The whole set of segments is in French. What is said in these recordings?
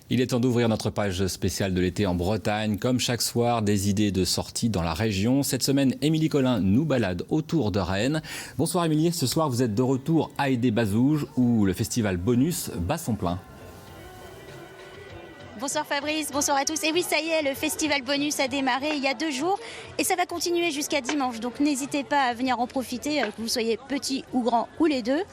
Il est temps d'ouvrir notre page spéciale de l'été en Bretagne. Comme chaque soir, des idées de sortie dans la région. Cette semaine, Émilie Collin nous balade autour de Rennes. Bonsoir Émilie, ce soir vous êtes de retour à Aidé-Bazouges où le festival Bonus bat son plein. Bonsoir Fabrice, bonsoir à tous. Et oui, ça y est, le festival Bonus a démarré il y a 2 jours et ça va continuer jusqu'à dimanche. Donc n'hésitez pas à venir en profiter, que vous soyez petit ou grand ou les deux.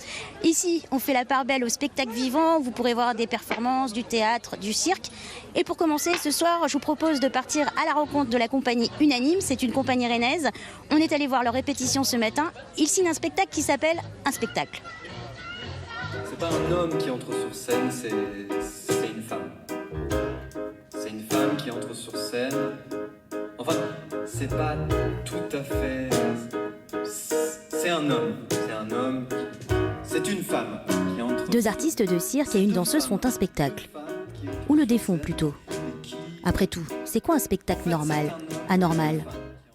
Ici, on fait la part belle au spectacle vivant. Vous pourrez voir des performances, du théâtre, du cirque. Et pour commencer, ce soir, je vous propose de partir à la rencontre de la compagnie Unanime. C'est une compagnie rennaise. On est allé voir leur répétition ce matin. Ils signent un spectacle qui s'appelle Un spectacle. C'est pas un homme qui entre sur scène, c'est une femme. C'est une femme qui entre sur scène. Enfin, c'est pas tout à fait. C'est un homme. C'est un homme. C'est une femme qui entre. 2 artistes de cirque et une danseuse font un spectacle. Ou le défont plutôt. Après tout, c'est quoi un spectacle normal, anormal?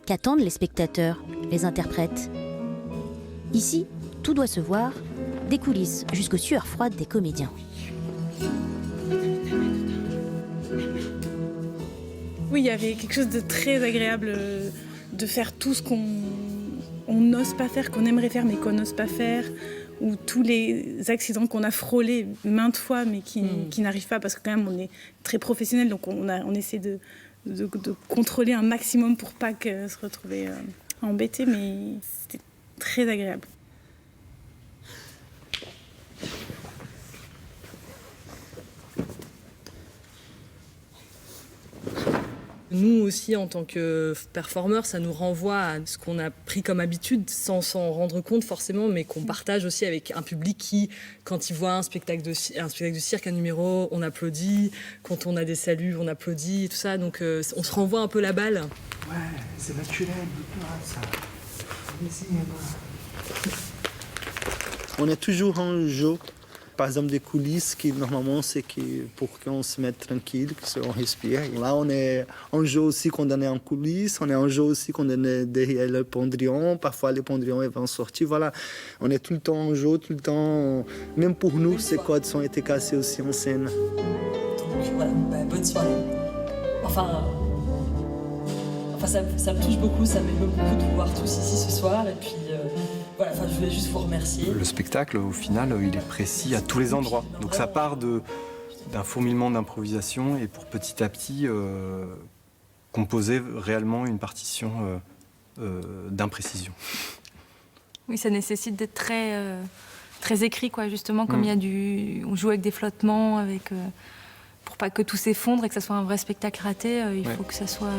Qu'attendent les spectateurs, les interprètes? Ici, tout doit se voir, des coulisses jusqu'aux sueurs froides des comédiens. Oui, il y avait quelque chose de très agréable de faire tout ce qu'on n'ose pas faire, qu'on aimerait faire mais qu'on n'ose pas faire, ou tous les accidents qu'on a frôlés maintes fois mais qui n'arrivent pas parce que quand même on est très professionnel, donc on essaie de contrôler un maximum pour pas se retrouver embêté, mais c'était très agréable. Nous aussi, en tant que performeurs, ça nous renvoie à ce qu'on a pris comme habitude sans s'en rendre compte forcément, mais qu'on partage aussi avec un public qui, quand il voit un spectacle de cirque, un numéro, on applaudit. Quand on a des saluts, on applaudit et tout ça. Donc on se renvoie un peu la balle. Ouais, c'est naturel, ça. On est toujours en jeu. Par exemple, des coulisses qui, normalement, c'est pour qu'on se mette tranquille, qu'on respire. Là, on est en jeu aussi quand on est en coulisses, on est en jeu aussi quand on est derrière le pendrillon. Parfois, les pendrillons vont sortir. Voilà, on est tout le temps en jeu, tout le temps. Même pour nous, ces codes ont été cassés aussi en scène. Donc voilà, bonne soirée. Enfin, ça me touche beaucoup, ça m'émeut beaucoup de vous voir tous ici ce soir. Et puis. Voilà, je voulais juste vous remercier. Le spectacle, au final, il est précis à tous les endroits. Donc ça part d'un fourmillement d'improvisation et pour petit à petit composer réellement une partition d'imprécision. Oui, ça nécessite d'être très écrit, quoi, justement, comme on joue avec des flottements, pour pas que tout s'effondre et que ça soit un vrai spectacle raté, il faut que ça soit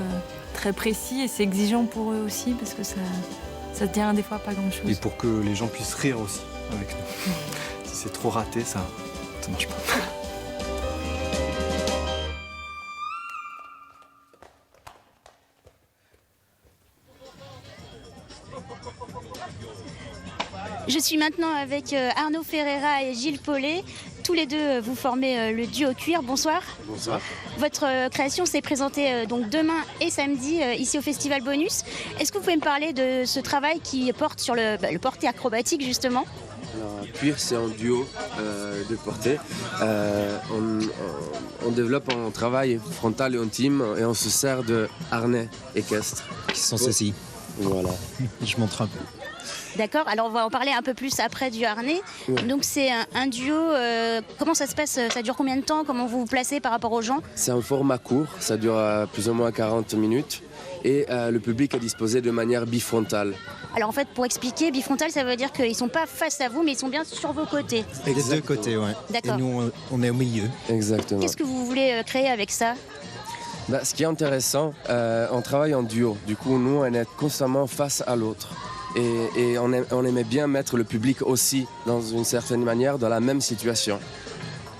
très précis et c'est exigeant pour eux aussi parce que ça tient des fois pas grand-chose. Et pour que les gens puissent rire aussi avec nous. Si c'est trop raté, ça marche pas. Je suis maintenant avec Arnaud Ferreira et Gilles Paulet. Tous les deux, vous formez le duo cuir. Bonsoir. Bonsoir. Votre création s'est présentée donc demain et samedi ici au Festival Bonus. Est-ce que vous pouvez me parler de ce travail qui porte sur le porté acrobatique justement? Alors, cuir, c'est un duo de portée. On développe un travail frontal et intime et on se sert de harnais équestres. Qui sont ceux-ci. Voilà. Je montre un peu. D'accord, alors on va en parler un peu plus après du harnais. Ouais. Donc c'est un duo, comment ça se passe? Ça dure combien de temps? Comment vous vous placez par rapport aux gens? C'est un format court, ça dure plus ou moins 40 minutes et le public est disposé de manière bifrontale. Alors en fait, pour expliquer, bifrontal, ça veut dire qu'ils ne sont pas face à vous, mais ils sont bien sur vos côtés. Et les deux côtés, ouais. D'accord. Et nous, on est au milieu. Exactement. Qu'est-ce que vous voulez créer avec ça? Ce qui est intéressant, on travaille en duo. Du coup, nous, on est constamment face à l'autre. Et on aimait bien mettre le public aussi, dans une certaine manière, dans la même situation.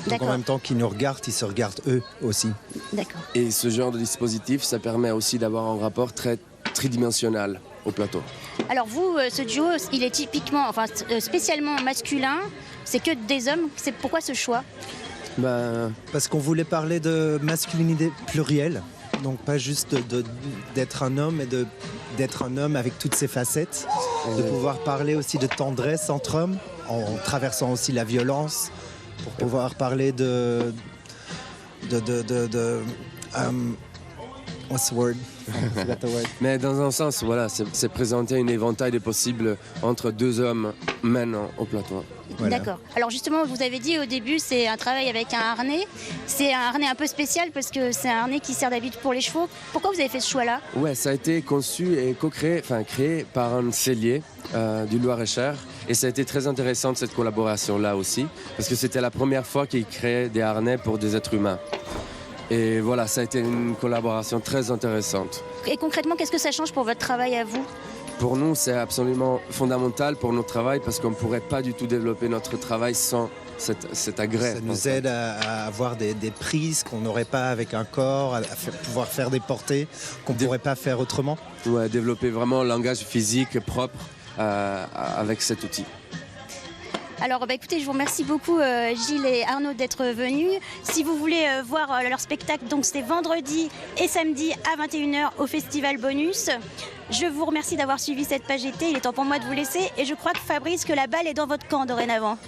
Donc en même temps qu'ils nous regardent, ils se regardent eux aussi. D'accord. Et ce genre de dispositif, ça permet aussi d'avoir un rapport très tridimensionnel au plateau. Alors vous, ce duo, il est typiquement, spécialement masculin, c'est que des hommes. C'est pourquoi ce choix? Parce qu'on voulait parler de masculinité plurielle. Donc pas juste d'être un homme, mais d'être un homme avec toutes ses facettes, de pouvoir parler aussi de tendresse entre hommes, en traversant aussi la violence, pour pouvoir parler what's the word? I forgot the word. Mais dans un sens, voilà, c'est présenter une éventail des possibles entre deux hommes maintenant au plateau. Voilà. D'accord. Alors justement, vous avez dit au début, c'est un travail avec un harnais. C'est un harnais un peu spécial parce que c'est un harnais qui sert d'habitude pour les chevaux. Pourquoi vous avez fait ce choix-là? Ouais, ça a été conçu et créé par un cellier du Loir-et-Cher. Et ça a été très intéressant cette collaboration-là aussi, parce que c'était la première fois qu'il créait des harnais pour des êtres humains. Et voilà, ça a été une collaboration très intéressante. Et concrètement, qu'est-ce que ça change pour votre travail à vous? Pour nous, c'est absolument fondamental pour notre travail parce qu'on ne pourrait pas du tout développer notre travail sans cet agrès. Ça nous aide à avoir des prises qu'on n'aurait pas avec un corps, à pouvoir faire des portées qu'on ne pourrait pas faire autrement. Ouais, développer vraiment un langage physique propre avec cet outil. Alors écoutez, je vous remercie beaucoup Gilles et Arnaud d'être venus. Si vous voulez voir leur spectacle, donc c'est vendredi et samedi à 21h au Festival Bonus. Je vous remercie d'avoir suivi cette page été. Il est temps pour moi de vous laisser et je crois que Fabrice, que la balle est dans votre camp dorénavant.